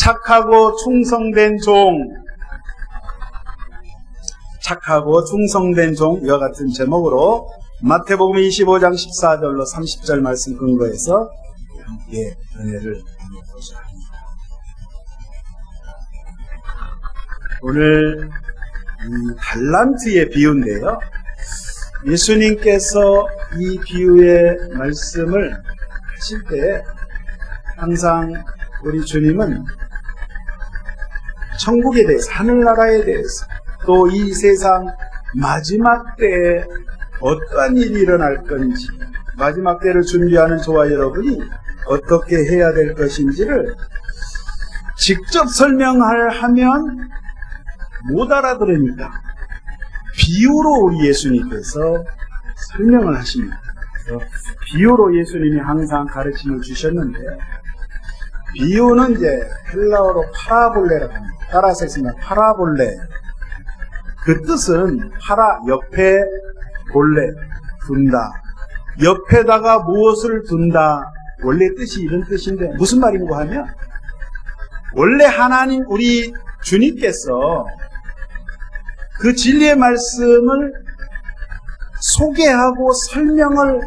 착하고 충성된 종, 착하고 충성된 종, 이와 같은 제목으로 마태복음 25장 14절로 30절 말씀 근거해서 함께 은혜를 나눠보자 합니다. 오늘 달란트의 비유인데요, 예수님께서 이 비유의 말씀을 하실 때 항상 우리 주님은 천국에 대해서, 하늘나라에 대해서, 또 이 세상 마지막 때에 어떠한 일이 일어날 건지, 마지막 때를 준비하는 저와 여러분이 어떻게 해야 될 것인지를 직접 하면 못 알아들으니까 비유로 우리 예수님께서 설명을 하십니다. 그래서 비유로 예수님이 항상 가르침을 주셨는데, 비유는 이제 헬라어로 파라볼레라고 합니다. 따라서 했습니다. 파라볼레. 그 뜻은 옆에, 볼레, 둔다. 옆에다가 무엇을 둔다. 원래 뜻이 이런 뜻인데 무슨 말인고 하면, 원래 하나님 우리 주님께서 그 진리의 말씀을 소개하고 설명을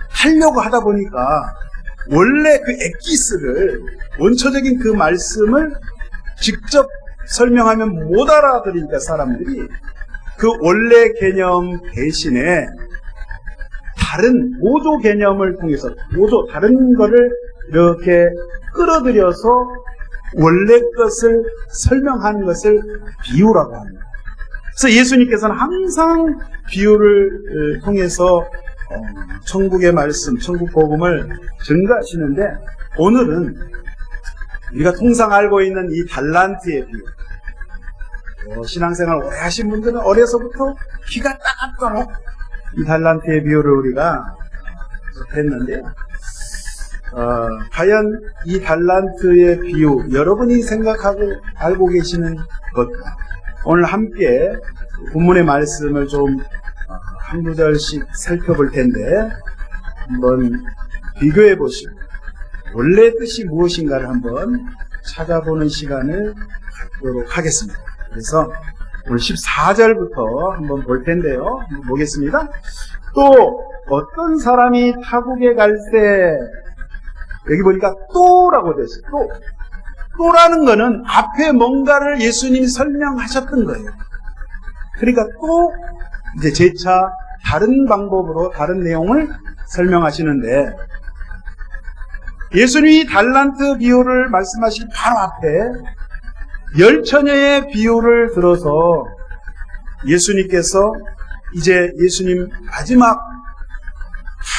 하려고 하다 보니까 원래 그 엑기스를, 원초적인 그 말씀을 직접 설명하면 못 알아들으니까 사람들이 그 원래 개념 대신에 다른 모조 개념을 통해서, 다른 거를 이렇게 끌어들여서 원래 것을 설명하는 것을 비유라고 합니다. 그래서 예수님께서는 항상 비유를 통해서 천국의 말씀, 천국 복음을 증거하시는데, 오늘은 우리가 통상 알고 있는 이 달란트의 비유, 신앙생활 오래 하신 분들은 어려서부터 귀가 따갑도록 이 달란트의 비유를 우리가 했는데요, 과연 이 달란트의 비유, 여러분이 생각하고 알고 계시는 것과 오늘 함께 본문의 말씀을 좀 한 구절씩 살펴볼 텐데, 한번 비교해 보시고 원래 뜻이 무엇인가를 한번 찾아보는 시간을 갖도록 하겠습니다. 그래서 오늘 14절부터 한번 볼 텐데요, 한번 보겠습니다. 또 어떤 사람이 타국에 갈 때, 여기 보니까 또라고 되어 있어요. 또라는 거는 앞에 뭔가를 예수님이 설명하셨던 거예요. 그러니까 또 이제 재차 다른 방법으로 다른 내용을 설명하시는데, 예수님이 달란트 비유를 말씀하신 바로 앞에 10처녀의 비유를 들어서 예수님께서 이제 예수님 마지막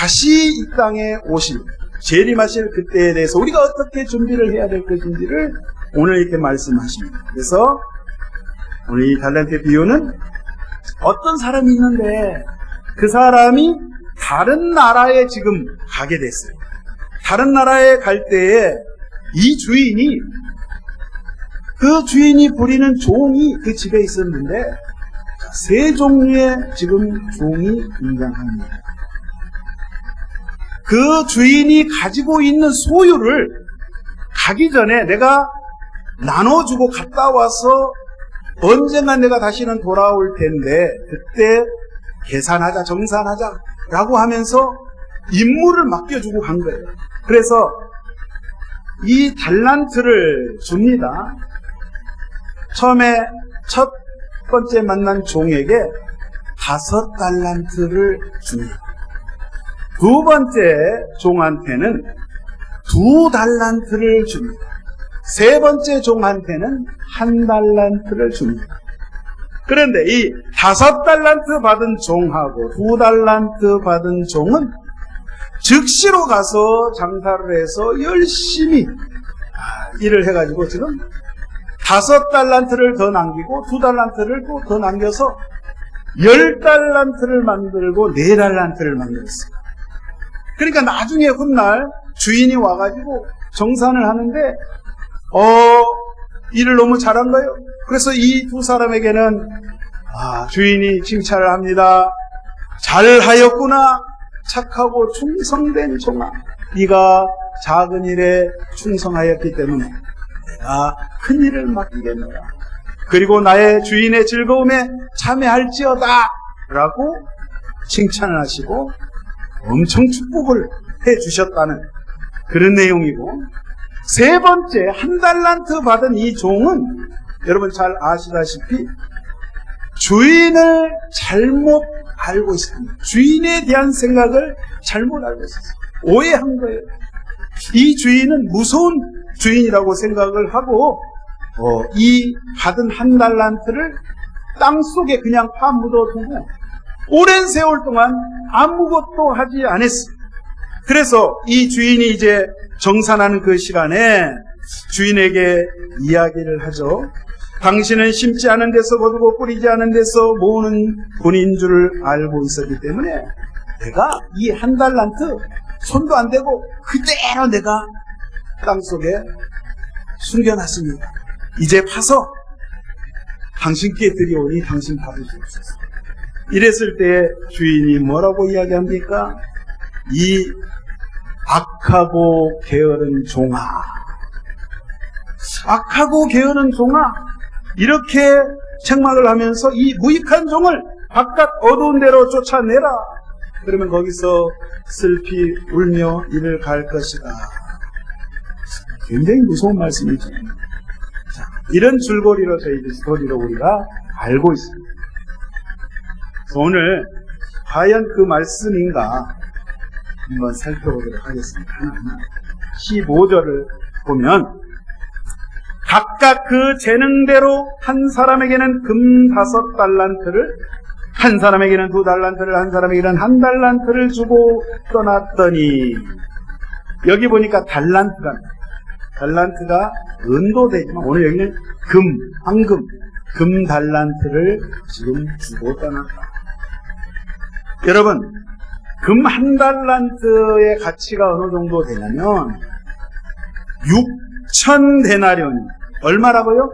다시 이 땅에 오실, 재림하실 그때에 대해서 우리가 어떻게 준비를 해야 될 것인지를 오늘 이렇게 말씀하십니다. 그래서 오늘 이 달란트의 비유는 어떤 사람이 있는데, 그 사람이 다른 나라에 지금 가게 됐어요. 다른 나라에 갈 때에 이 주인이 부리는 종이 그 집에 있었는데, 세 종류의 지금 종이 등장합니다. 그 주인이 가지고 있는 소유를 가기 전에 내가 나눠주고 갔다 와서 언젠가 내가 다시는 돌아올 텐데 그때 계산하자, 정산하자 라고 하면서 임무를 맡겨주고 간 거예요. 그래서 이 달란트를 줍니다. 처음에 첫 번째 만난 종에게 5달란트를 줍니다. 두 번째 종한테는 2달란트를 줍니다. 세 번째 종한테는 1달란트를 줍니다. 그런데 이 5달란트 받은 종하고 2달란트 받은 종은 즉시로 가서 장사를 해서 열심히 일을 해가지고 지금 5달란트를 더 남기고 2달란트를 또 더 남겨서 10달란트를 만들고 4달란트를 만들었어요. 그러니까 나중에 훗날 주인이 와가지고 정산을 하는데 일을 너무 잘한 거예요. 그래서 이 두 사람에게는 주인이 칭찬을 합니다. 잘하였구나, 착하고 충성된 종아, 네가 작은 일에 충성하였기 때문에 내가 큰 일을 맡기겠노라. 그리고 나의 주인의 즐거움에 참여할지어다 라고 칭찬을 하시고 엄청 축복을 해주셨다는 그런 내용이고, 세 번째, 1달란트 받은 이 종은 여러분 잘 아시다시피 주인을 잘못 알고 있습니다. 주인에 대한 생각을 잘못 알고 있었어요. 오해한 거예요. 이 주인은 무서운 주인이라고 생각을 하고 이 받은 1달란트를 땅속에 그냥 파묻어두고 오랜 세월 동안 아무것도 하지 않았어요. 그래서 이 주인이 이제 정산하는 그 시간에 주인에게 이야기를 하죠. 당신은 심지 않은 데서 거두고 뿌리지 않은 데서 모으는 분인 줄 알고 있었기 때문에 내가 이 1달란트 손도 안 대고 그대로 내가 땅속에 숨겨놨습니다. 이제 파서 당신께 드리오니 당신 받으시옵소서. 이랬을 때 주인이 뭐라고 이야기합니까? 이 악하고 게으른 종아, 악하고 게으른 종아, 이렇게 책망을 하면서 이 무익한 종을 바깥 어두운 데로 쫓아내라. 그러면 거기서 슬피 울며 이를 갈 것이다. 굉장히 무서운 말씀이죠. 자, 이런 줄거리로 저희들 스토리로 우리가 알고 있습니다. 오늘 과연 그 말씀인가 한번 살펴보도록 하겠습니다. 하나하나. 15절을 보면 각각 그 재능대로 한 사람에게는 금 5달란트를, 한 사람에게는 2달란트를, 한 사람에게는 1달란트를 주고 떠났더니, 여기 보니까 달란트가 은도 되지만 오늘 여기는 금, 황금, 금 달란트를 지금 주고 떠났다. 여러분, 금 1달란트의 가치가 어느 정도 되냐면 6,000데나리온. 얼마라고요?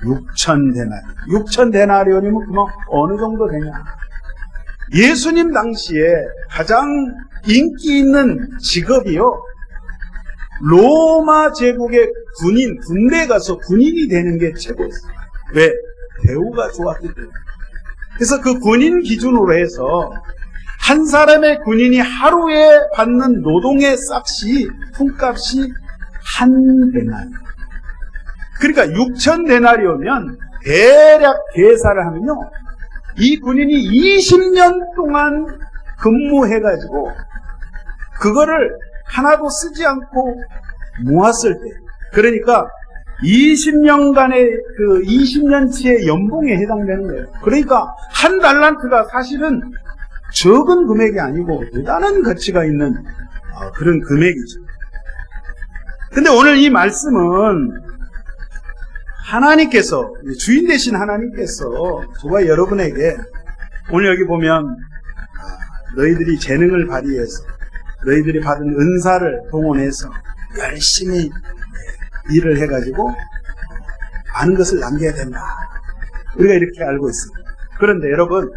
6,000데나리온. 6,000데나리온이면 그만 어느 정도 되냐? 예수님 당시에 가장 인기 있는 직업이요, 로마 제국의 군인, 군대에 가서 군인이 되는 게 최고였어요. 왜? 대우가 좋았기 때문에. 그래서 그 군인 기준으로 해서 한 사람의 군인이 하루에 받는 노동의 싹시, 품값이 1데나리온. 그러니까 6,000데나리오면 대략 계산을 하면요, 이 군인이 20년 동안 근무해가지고 그거를 하나도 쓰지 않고 모았을 때, 그러니까 20년간의 그 20년치의 연봉에 해당되는 거예요. 그러니까 1달란트가 사실은 적은 금액이 아니고 대단한 가치가 있는 그런 금액이죠. 근데 오늘 이 말씀은 하나님께서, 주인 되신 하나님께서 저와 여러분에게 오늘 여기 보면 너희들이 재능을 발휘해서 너희들이 받은 은사를 동원해서 열심히 일을 해가지고 많은 것을 남겨야 된다. 우리가 이렇게 알고 있습니다. 그런데 여러분,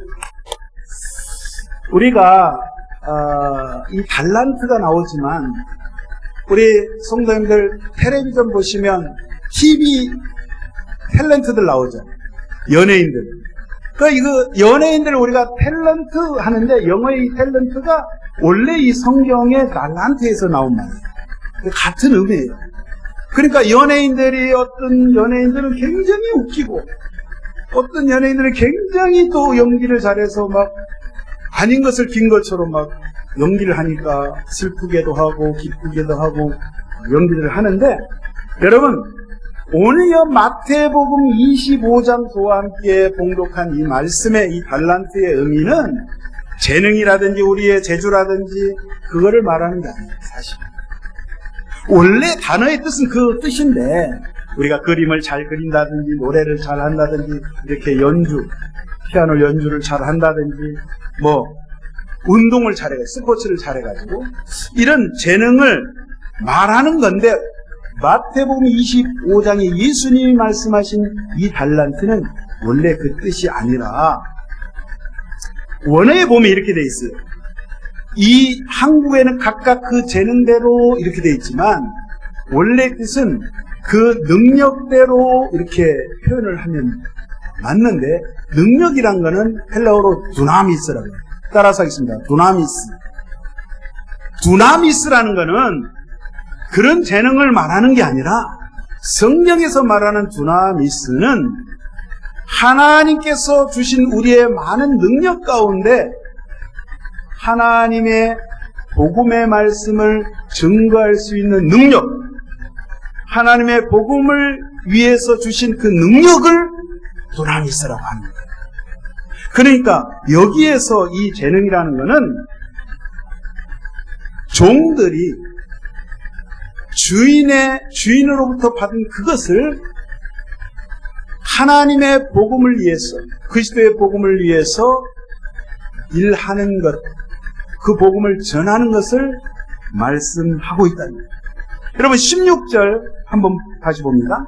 우리가 이 달란트가 나오지만 우리 성도님들 텔레비전 보시면 TV 탤런트들 나오죠. 연예인들. 그러니까 이거 연예인들 우리가 탤런트 하는데 영어의 이 탤런트가 원래 이 성경의 달란트에서 나온 말이에요. 같은 의미예요. 그러니까 연예인들이, 어떤 연예인들은 굉장히 웃기고 어떤 연예인들은 굉장히 또 연기를 잘해서 막 아닌 것을 긴 것처럼 막 연기를 하니까 슬프게도 하고 기쁘게도 하고 연기를 하는데, 여러분 오늘 마태복음 25장도와 함께 봉독한 이 말씀의 이 달란트의 의미는 재능이라든지 우리의 재주라든지 그거를 말하는 게 아니에요. 사실 원래 단어의 뜻은 그 뜻인데, 우리가 그림을 잘 그린다든지 노래를 잘 한다든지 이렇게 피아노 연주를 잘 한다든지 뭐 운동을 잘해가지고 스포츠를 잘해가지고 이런 재능을 말하는 건데, 마태복음 25장에 예수님이 말씀하신 이 달란트는 원래 그 뜻이 아니라, 원어에 보면 이렇게 돼 있어요. 이 한국에는 각각 그 재능대로 이렇게 돼 있지만 원래 뜻은 그 능력대로 이렇게 표현을 하면 맞는데, 능력이란 거는 헬라어로 두나미스라고 해요. 따라서 하겠습니다. 두나미스. 두나미스라는 거는 그런 재능을 말하는 게 아니라, 성경에서 말하는 두나미스는 하나님께서 주신 우리의 많은 능력 가운데 하나님의 복음의 말씀을 증거할 수 있는 능력, 하나님의 복음을 위해서 주신 그 능력을 두나미스라고 합니다. 그러니까 여기에서 이 재능이라는 것은 종들이 주인으로부터 받은 그것을 하나님의 복음을 위해서, 그리스도의 복음을 위해서 일하는 것, 그 복음을 전하는 것을 말씀하고 있다는 거예요. 여러분 16절 한번 다시 봅니다.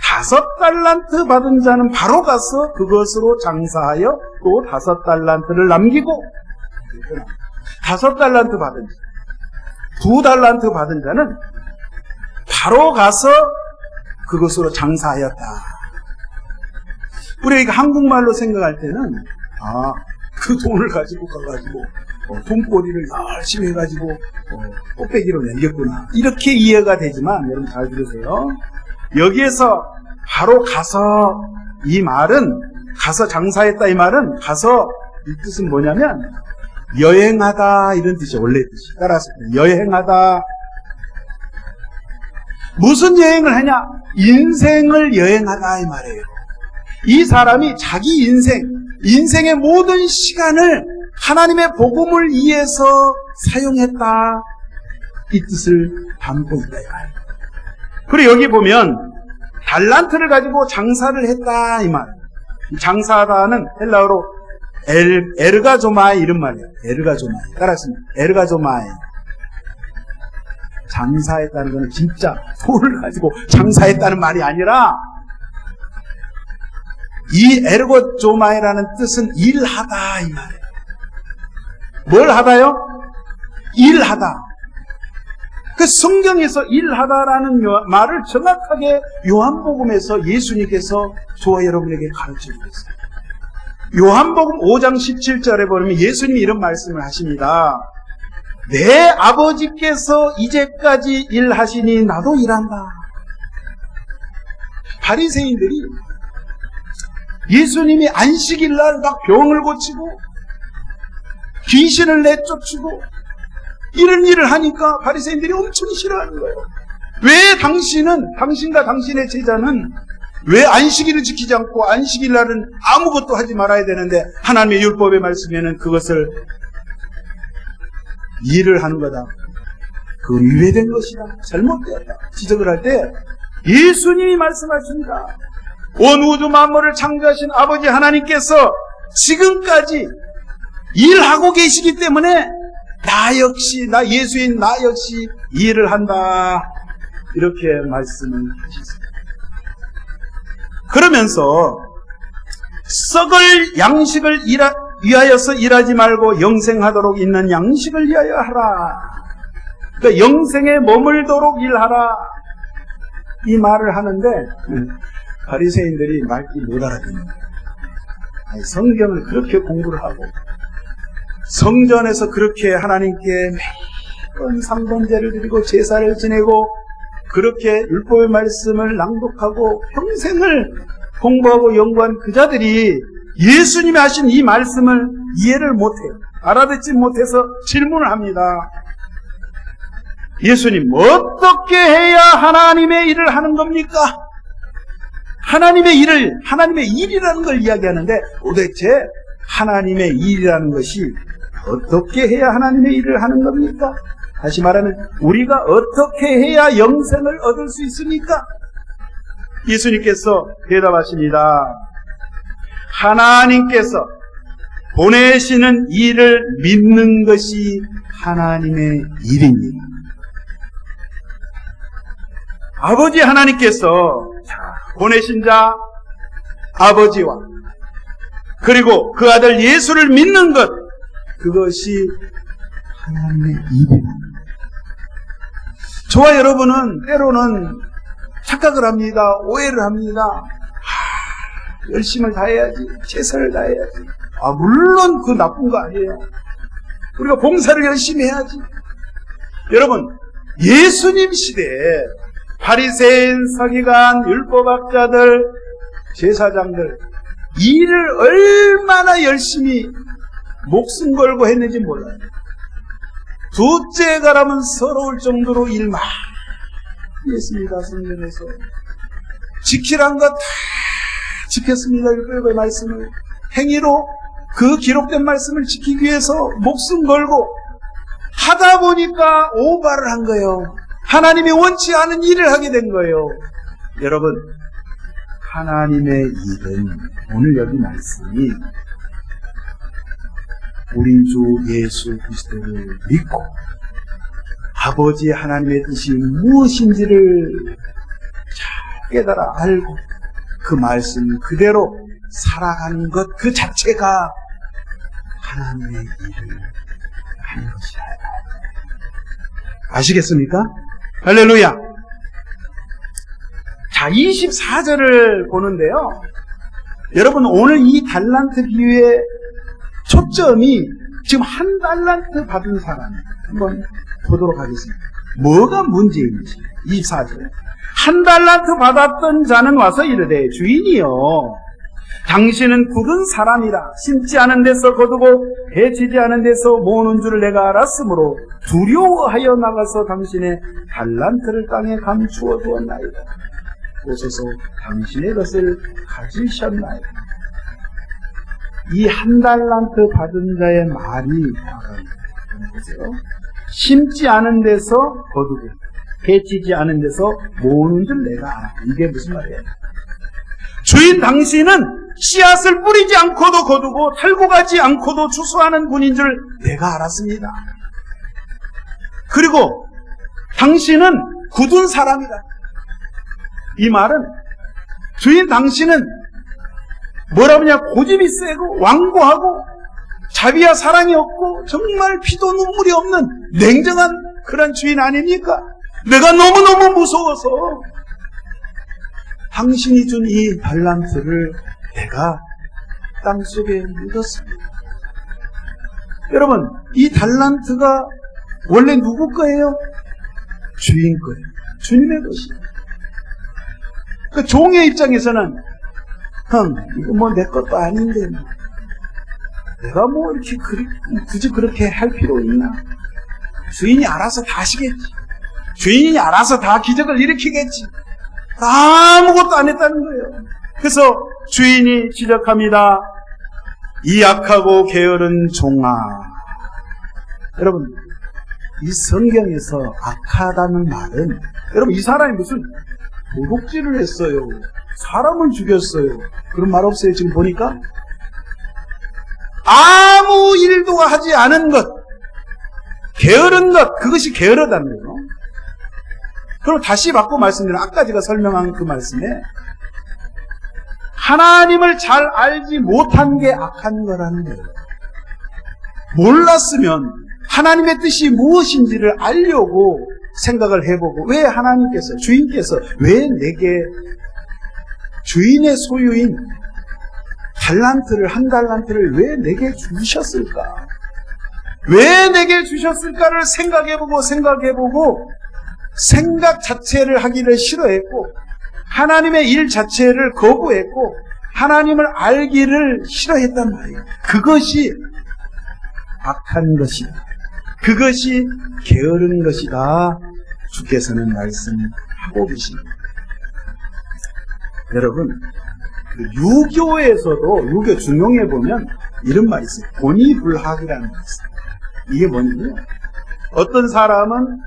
5달란트 받은 자는 바로 가서 그것으로 장사하여 또 5달란트를 남기고, 5달란트 받은 자, 2달란트 받은 자는 바로 가서 그것으로 장사하였다. 우리가 한국말로 생각할 때는 그 돈을 가지고 가가지고 돈벌이를 열심히 해가지고 꽃배기로 남겼구나, 이렇게 이해가 되지만, 여러분 잘 들으세요. 여기에서 바로 가서, 이 말은 가서 장사했다, 이 말은 가서, 이 뜻은 뭐냐면 여행하다, 이런 뜻이에요. 원래 뜻이. 따라서 여행하다. 무슨 여행을 하냐? 인생을 여행하다, 이 말이에요. 이 사람이 자기 인생의 모든 시간을 하나님의 복음을 위해서 사용했다, 이 뜻을 담고 있다, 이 말이에요. 그리고 여기 보면 달란트를 가지고 장사를 했다, 이 말. 장사하다는 헬라어로 에르가조마이, 이런 말이에요. 에르가조마이. 따라하겠습니다. 에르가조마이. 장사했다는 것은 진짜 돈을 가지고 장사했다는 말이 아니라, 이 에르고조마이라는 뜻은 일하다, 이 말이에요. 뭘 하다요? 일하다. 그 성경에서 일하다라는 말을 정확하게 요한복음에서 예수님께서 저와 여러분에게 가르치고 있어요. 요한복음 5장 17절에 보면 예수님이 이런 말씀을 하십니다. 내 아버지께서 이제까지 일하시니 나도 일한다. 바리새인들이 예수님이 안식일날 막 병을 고치고 귀신을 내쫓고 이런 일을 하니까 바리새인들이 엄청 싫어하는 거예요. 왜 당신과 당신의 제자는 왜 안식일을 지키지 않고 안식일날은 아무것도 하지 말아야 되는데 하나님의 율법의 말씀에는 그것을 일을 하는 거다, 그건 유해된 것이다, 잘못되었다 지적을 할 때 예수님이 말씀하십니다. 온 우주 만물을 창조하신 아버지 하나님께서 지금까지 일하고 계시기 때문에 나 예수인 나 역시 일을 한다, 이렇게 말씀을 하셨습니다. 그러면서 썩을 양식을 위하여서 일하지 말고 영생하도록 있는 양식을 위하여 하라. 그러니까 영생에 머물도록 일하라, 이 말을 하는데 바리새인들이 말귀 못 알아듣는 거예요. 성경을 그렇게 공부를 하고 성전에서 그렇게 하나님께 매번 삼번제를 드리고 제사를 지내고 그렇게 율법의 말씀을 낭독하고 평생을 공부하고 연구한 그 자들이 예수님이 하신 이 말씀을 이해를 못해요. 알아듣지 못해서 질문을 합니다. 예수님, 어떻게 해야 하나님의 일을 하는 겁니까? 하나님의 일이라는 걸 이야기하는데 도대체 하나님의 일이라는 것이 어떻게 해야 하나님의 일을 하는 겁니까? 다시 말하면 우리가 어떻게 해야 영생을 얻을 수 있습니까? 예수님께서 대답하십니다. 하나님께서 보내시는 일을 믿는 것이 하나님의 일입니다. 아버지 하나님께서 보내신 자 아버지와 그리고 그 아들 예수를 믿는 것, 그것이 하나님의 일입니다. 저와 여러분은 때로는 착각을 합니다. 오해를 합니다. 열심을 다해야지, 최선을 다해야지. 물론 그 나쁜 거 아니에요. 우리가 봉사를 열심히 해야지. 여러분, 예수님 시대에 바리새인, 서기관, 율법학자들, 제사장들 일을 얼마나 열심히 목숨 걸고 했는지 몰라요. 둘째 가라면 서러울 정도로 일 많이 했습니다. 성전에서 지키란 것 다 지켰습니다. 율법의 말씀을 행위로 그 기록된 말씀을 지키기 위해서 목숨 걸고 하다 보니까 오바를 한 거예요. 하나님이 원치 않은 일을 하게 된 거예요. 여러분, 하나님의 일은 오늘 여기 말씀이 우리 주 예수 그리스도를 믿고 아버지 하나님의 뜻이 무엇인지를 잘 깨달아 알고 그 말씀 그대로 살아가는 것 그 자체가 하나님의 일을 하는 것이다. 아시겠습니까? 할렐루야. 자, 24절을 보는데요. 여러분, 오늘 이 달란트 비유의 초점이 지금 한 달란트 받은 사람 한번 보도록 하겠습니다. 뭐가 문제인지. 24절. 한 달란트 받았던 자는 와서 이르되 주인이여 당신은 굳은 사람이라 심지 않은 데서 거두고 해치지 않은 데서 모으는 줄을 내가 알았으므로 두려워하여 나가서 당신의 달란트를 땅에 감추어 두었나이다. 오소서 당신의 것을 가지셨나이다. 이 한 달란트 받은 자의 말이 보세요. 심지 않은 데서 거두고 해치지 않은 데서 모으는 줄 내가 알아. 이게 무슨 말이에요? 주인 당신은 씨앗을 뿌리지 않고도 거두고 탈고 가지 않고도 추수하는 분인 줄 내가 알았습니다. 그리고 당신은 굳은 사람이다. 이 말은 주인 당신은 뭐라 그러냐, 고집이 세고 완고하고 자비와 사랑이 없고 정말 피도 눈물이 없는 냉정한 그런 주인 아닙니까? 내가 너무너무 무서워서 당신이 준 이 달란트를 내가 땅속에 묻었습니다. 여러분, 이 달란트가 원래 누구 거예요? 주인 거예요. 주님의 것이에요. 그 종의 입장에서는 이거 뭐 내 것도 아닌데 내가 뭐 이렇게 굳이 그렇게 할 필요 있나? 주인이 알아서 다 하시겠지. 주인이 알아서 다 기적을 일으키겠지. 아무것도 안 했다는 거예요. 그래서 주인이 지적합니다. 이 약하고 게으른 종아. 여러분, 이 성경에서 악하다는 말은, 여러분, 이 사람이 무슨 도둑질을 했어요, 사람을 죽였어요, 그런 말 없어요. 지금 보니까 아무 일도 하지 않은 것, 게으른 것, 그것이 게으르다는 거예요. 그럼 다시 바꿔 말씀드리면 아까 제가 설명한 그 말씀에 하나님을 잘 알지 못한 게 악한 거라는 거예요. 몰랐으면 하나님의 뜻이 무엇인지를 알려고 생각을 해보고, 왜 하나님께서, 주인께서 왜 내게 주인의 소유인 달란트를, 한 달란트를 왜 내게 주셨을까? 왜 내게 주셨을까를 생각해보고 생각 자체를 하기를 싫어했고 하나님의 일 자체를 거부했고 하나님을 알기를 싫어했단 말이에요. 그것이 악한 것이다. 그것이 게으른 것이다. 주께서는 말씀하고 계십니다. 여러분, 유교에서도, 유교 중용에 보면 이런 말이 있어요. 본의불학이라는 말이 있어요. 이게 뭐냐면 어떤 사람은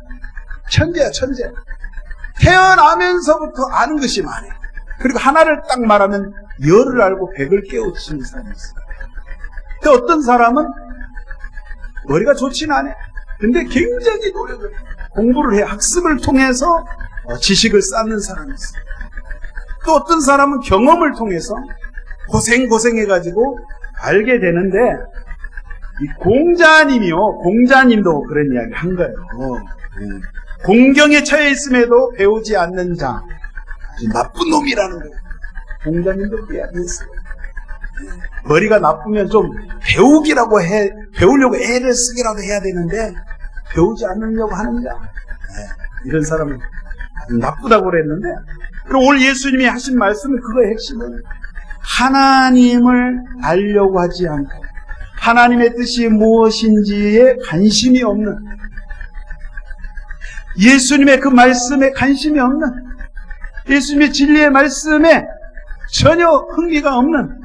천재야, 천재. 태어나면서부터 아는 것이 많아요. 그리고 하나를 딱 말하면 열을 알고 백을 깨우치는 사람이 있어요. 근데 어떤 사람은 머리가 좋진 않아요. 근데 굉장히 노력을 해요. 공부를 해요. 학습을 통해서 지식을 쌓는 사람이 있어요. 또 어떤 사람은 경험을 통해서 고생해가지고 알게 되는데, 이 공자님도 그런 이야기 한 거예요. 공경에 처해 있음에도 배우지 않는 자, 나쁜 놈이라는 거예요. 공자님도 이야기했어요. 머리가 나쁘면 좀 배우려고 애를 쓰기라도 해야 되는데, 배우지 않으려고 하는가? 이런 사람은 나쁘다고 그랬는데, 그리고 오늘 예수님이 하신 말씀은 그거의 핵심은 하나님을 알려고 하지 않고, 하나님의 뜻이 무엇인지에 관심이 없는, 예수님의 그 말씀에 관심이 없는, 예수님의 진리의 말씀에 전혀 흥미가 없는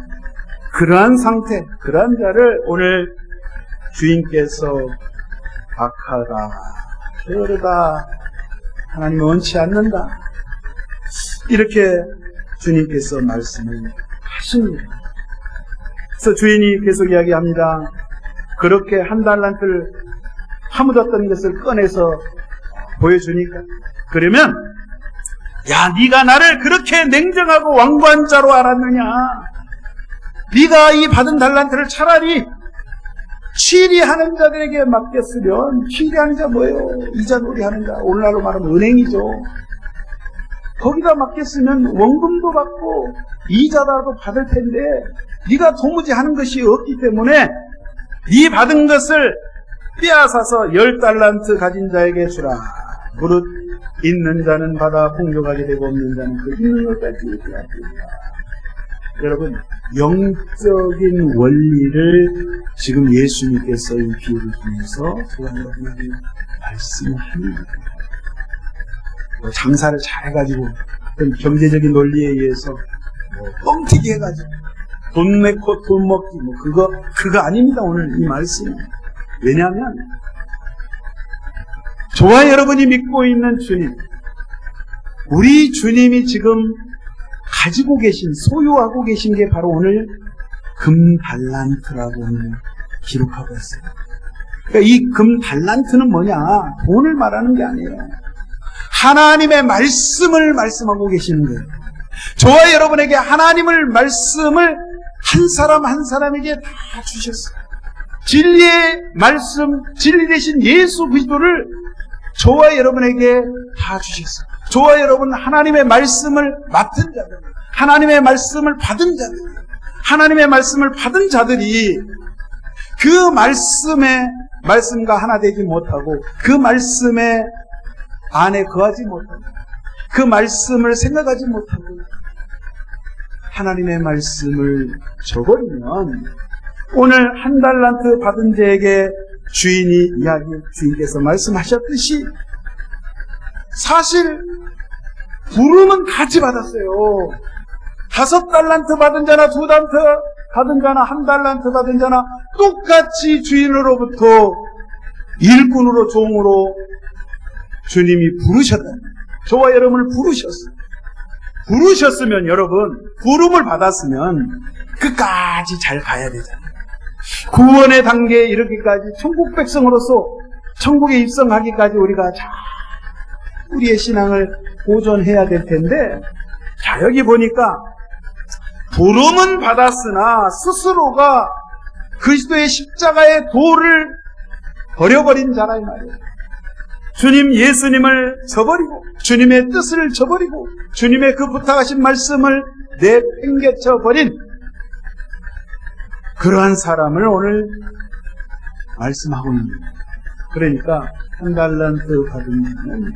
그러한 상태, 그러한 자를 오늘 주인께서 악하다, 게으르다, 하나님은 원치 않는다, 이렇게 주님께서 말씀을 하십니다. 그래서 주인이 계속 이야기합니다. 그렇게 한 달란트를 파묻었던 것을 꺼내서 보여주니까, 그러면 야, 네가 나를 그렇게 냉정하고 완고한 자로 알았느냐? 네가 이 받은 달란트를 차라리 취리하는 자들에게 맡겼으면, 취리하는 자 뭐예요? 이자놀이 하는 자, 오늘날로 말하면 은행이죠. 거기다 맡겼으면 원금도 받고 이자라도 받을 텐데, 네가 도무지 하는 것이 없기 때문에 네 받은 것을 빼앗아서 10달란트 가진 자에게 주라. 무릇 있는 자는 받아 풍족하게 되고 없는 자는 그 있는 것까지 빼앗기리라. 여러분, 영적인 원리를 지금 예수님께서 이 비유를 통해서 저와 여러분에게 말씀합니다. 장사를 잘해가지고 어떤 경제적인 논리에 의해서 뻥튀기 해가지고 돈 내고 돈 먹기, 그거 아닙니다. 오늘 이 말씀은. 왜냐하면 저와 여러분이 믿고 있는 주님, 우리 주님이 지금 가지고 계신, 소유하고 계신 게 바로 오늘 금달란트라고 오늘 기록하고 있어요. 그러니까 이 금달란트는 뭐냐? 돈을 말하는 게 아니에요. 하나님의 말씀을 말씀하고 계시는 거예요. 저와 여러분에게 하나님의 말씀을 한 사람 한 사람에게 다 주셨어요. 진리의 말씀, 진리 되신 예수 그리스도를 저와 여러분에게 다 주셨어요. 저와 여러분은 하나님의 말씀을 맡은 자들, 하나님의 말씀을 받은 자들, 하나님의 말씀을 받은 자들이 그 말씀과 하나 되지 못하고, 그 말씀의 안에 거하지 못하고, 그 말씀을 생각하지 못하고 하나님의 말씀을 저버리면, 오늘 한 달란트 받은 자에게 주인께서 말씀하셨듯이 사실 부름은 같이 받았어요. 5달란트 받은 자나 2달란트 받은 자나 1달란트 받은 자나 똑같이 주인으로부터 일꾼으로, 종으로 주님이 부르셨다. 저와 여러분을 부르셨어요. 부르셨으면, 여러분, 부름을 받았으면 끝까지 잘 가야 되잖아요. 구원의 단계에 이르기까지, 천국 백성으로서 천국에 입성하기까지 우리가 잘 우리의 신앙을 보존해야 될 텐데, 자, 여기 보니까 부름은 받았으나 스스로가 그리스도의 십자가의 도를 버려버린 자라 이 말이에요. 주님 예수님을 저버리고, 주님의 뜻을 저버리고, 주님의 그 부탁하신 말씀을 내팽개쳐 버린 그러한 사람을 오늘 말씀하고 있는 거예요. 그러니까 1달란트 받은 자는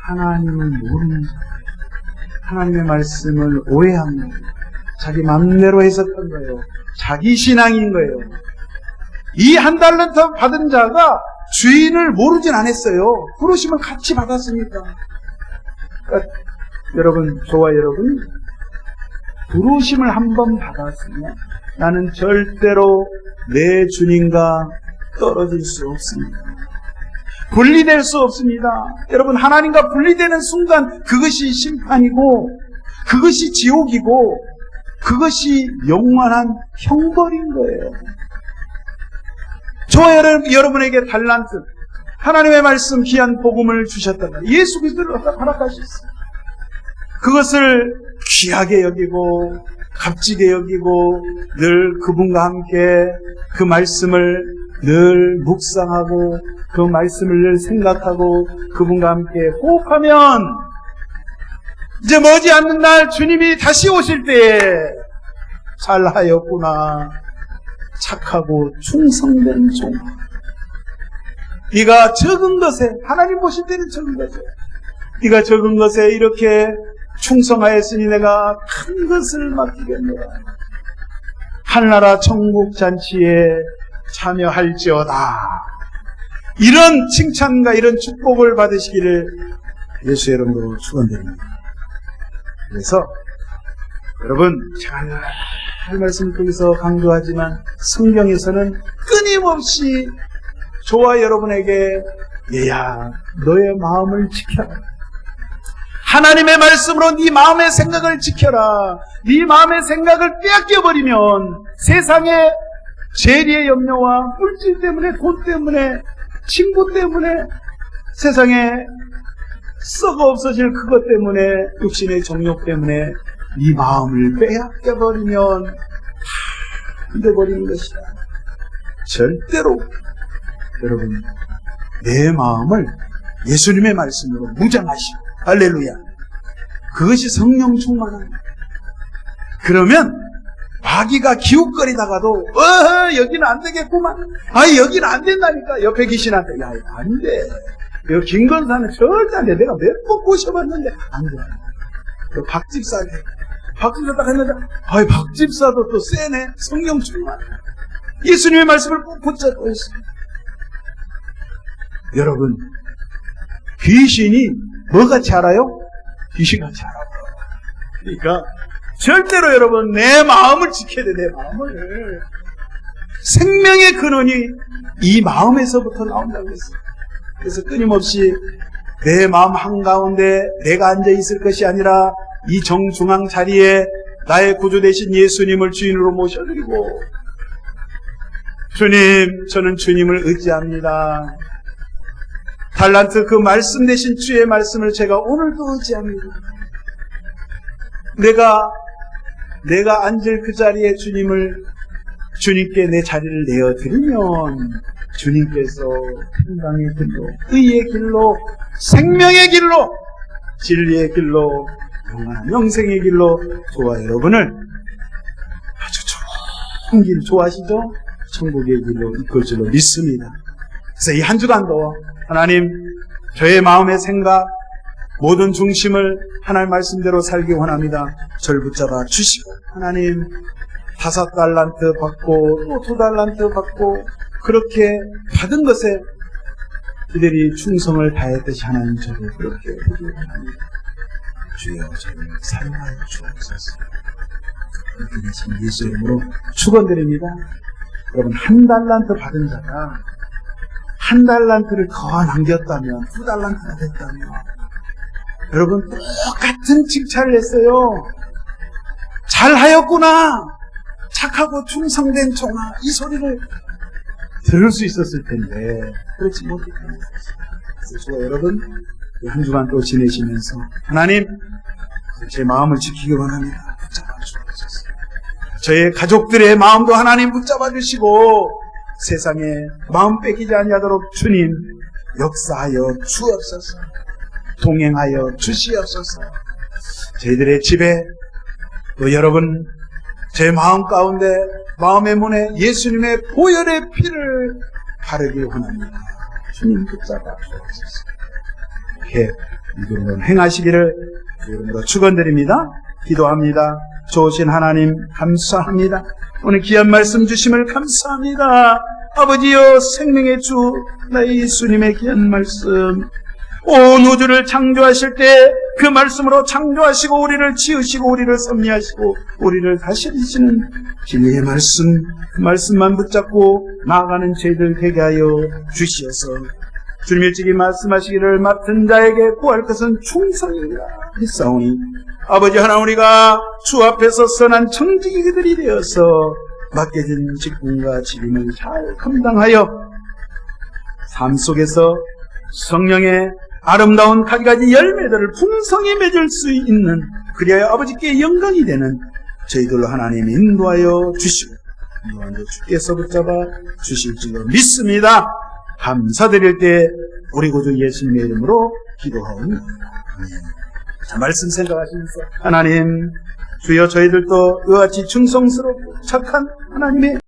하나님을 모르는 자, 하나님의 말씀을 오해한 거예요. 자기 맘대로 해석한 거예요. 자기 신앙인 거예요. 이 1달란트 받은 자가 주인을 모르진 않았어요. 부르심을 같이 받았으니까. 그러니까 여러분, 저와 여러분이 부르심을 한번 받았으면 나는 절대로 내 주님과 떨어질 수 없습니다. 분리될 수 없습니다. 여러분, 하나님과 분리되는 순간 그것이 심판이고, 그것이 지옥이고, 그것이 영원한 형벌인 거예요. 저와 여러분에게 달란트, 하나님의 말씀, 귀한 복음을 주셨다면 예수 그리스도를 허락하셨어요. 그것을 귀하게 여기고 값지게 여기고 늘 그분과 함께 그 말씀을 늘 묵상하고 그 말씀을 늘 생각하고 그분과 함께 호흡하면 이제 머지않는 날 주님이 다시 오실 때에 잘하였구나, 착하고 충성된 종. 네가 적은 것에, 하나님 보실 때는 적은 것에, 네가 적은 것에 이렇게 충성하였으니 내가 큰 것을 맡기겠노라. 하늘나라 천국 잔치에 참여할지어다. 이런 칭찬과 이런 축복을 받으시기를 예수 이름으로 축원드립니다. 그래서 여러분, 제가 늘 말씀 통해서 강조하지만 성경에서는 끊임없이 저와 여러분에게 얘야, 너의 마음을 지켜라. 하나님의 말씀으로 네 마음의 생각을 지켜라. 네 마음의 생각을 빼앗겨버리면 세상의 재리의 염려와 물질 때문에, 돈 때문에, 친구 때문에, 세상에 썩어 없어질 그것 때문에, 육신의 정욕 때문에 네 마음을 빼앗겨버리면 다 잃어버리는 것이다. 절대로 여러분, 내 마음을 예수님의 말씀으로 무장하시고, 할렐루야, 그것이 성령 충만합니다. 그러면 마귀가 기웃거리다가도 여기는 안 되겠구만, 여기는 안 된다니까, 옆에 귀신한테 야, 안 돼, 여기 김건사는 절대 안 돼, 내가 몇 번 꼬셔봤는데 안 돼. 박집사한테 박집사 딱 했는데 박집사도 또 세네. 성령 충만, 예수님의 말씀을 꼭 붙잡고 있습니다. 여러분, 귀신이 뭐같이 알아요? 귀신같이 알아요. 그러니까 절대로 여러분, 내 마음을 지켜야 돼. 내 마음을. 생명의 근원이 이 마음에서부터 나온다고 했어요. 그래서 끊임없이 내 마음 한가운데 내가 앉아있을 것이 아니라 이 정중앙 자리에 나의 구주 되신 예수님을 주인으로 모셔드리고, 주님, 저는 주님을 의지합니다. 달란트 그 말씀 대신 주의 말씀을 제가 오늘도 의지합니다. 내가 앉을 그 자리에 주님께 내 자리를 내어드리면 주님께서 평강의 길로, 의의 길로, 생명의 길로, 진리의 길로, 영원한 영생의 길로 저와 여러분을 아주 좋은 길, 좋아하시죠? 천국의 길로 이끌 줄로 믿습니다. 그래서 이 한 주간도 하나님, 저의 마음의 생각, 모든 중심을 하나님 말씀대로 살기 원합니다. 절 붙잡아 주시고, 하나님, 5달란트 받고 또 2달란트 받고 그렇게 받은 것에 그들이 충성을 다했듯이 하나님 저를 그렇게 해주기 원합니다. 주여, 저를 사용하여 주옵소서. 그렇게 되신 예수 이름으로 축원드립니다. 여러분, 1달란트 받은 자가 1달란트를 더 남겼다면, 2달란트가 됐다면, 여러분 똑같은 칭찬을 했어요. 잘하였구나, 착하고 충성된 종아, 이 소리를 들을 수 있었을 텐데 그렇지 못했다는 것입니다. 그래서 저와 여러분, 한 주간 또 지내시면서 하나님, 제 마음을 지키기 원합니다. 붙잡아 주옵소서. 저의 가족들의 마음도 하나님 붙잡아 주시고 세상에 마음 뺏기지 아니하도록 주님 역사하여 주옵소서. 동행하여 주시옵소서. 저희들의 집에 또 여러분, 제 마음 가운데, 마음의 문에 예수님의 보혈의 피를 바르기 원합니다. 주님 붙잡아 주옵소서. 이렇게 이름으로 행하시기를 이름으로 축원드립니다. 기도합니다. 좋으신 하나님 감사합니다. 오늘 귀한 말씀 주심을 감사합니다. 아버지여, 생명의 주 나의 예수님의 귀한 말씀, 온 우주를 창조하실 때 그 말씀으로 창조하시고 우리를 지으시고 우리를 섭리하시고 우리를 다스리시는 진리의 말씀, 그 말씀만 붙잡고 나아가는 저희들 되게 하여 주시어서 주님 일찍이 말씀하시기를 맡은 자에게 구할 것은 충성이라 했사오니, 아버지 하나님, 우리가 주 앞에서 선한 청지기들이 되어서 맡겨진 직분과 책임을 잘 감당하여 삶 속에서 성령의 아름다운 가지가지 열매들을 풍성히 맺을 수 있는, 그리하여 아버지께 영광이 되는 저희들로 하나님 인도하여 주시고 인도하여 주께서 붙잡아 주실 줄로 믿습니다. 감사드릴 때 우리 구주 예수님의 이름으로 기도하옵니다. 아멘. 자, 말씀 생각하시면서 하나님, 주여 저희들도 이와 같이 충성스럽고 착한 하나님의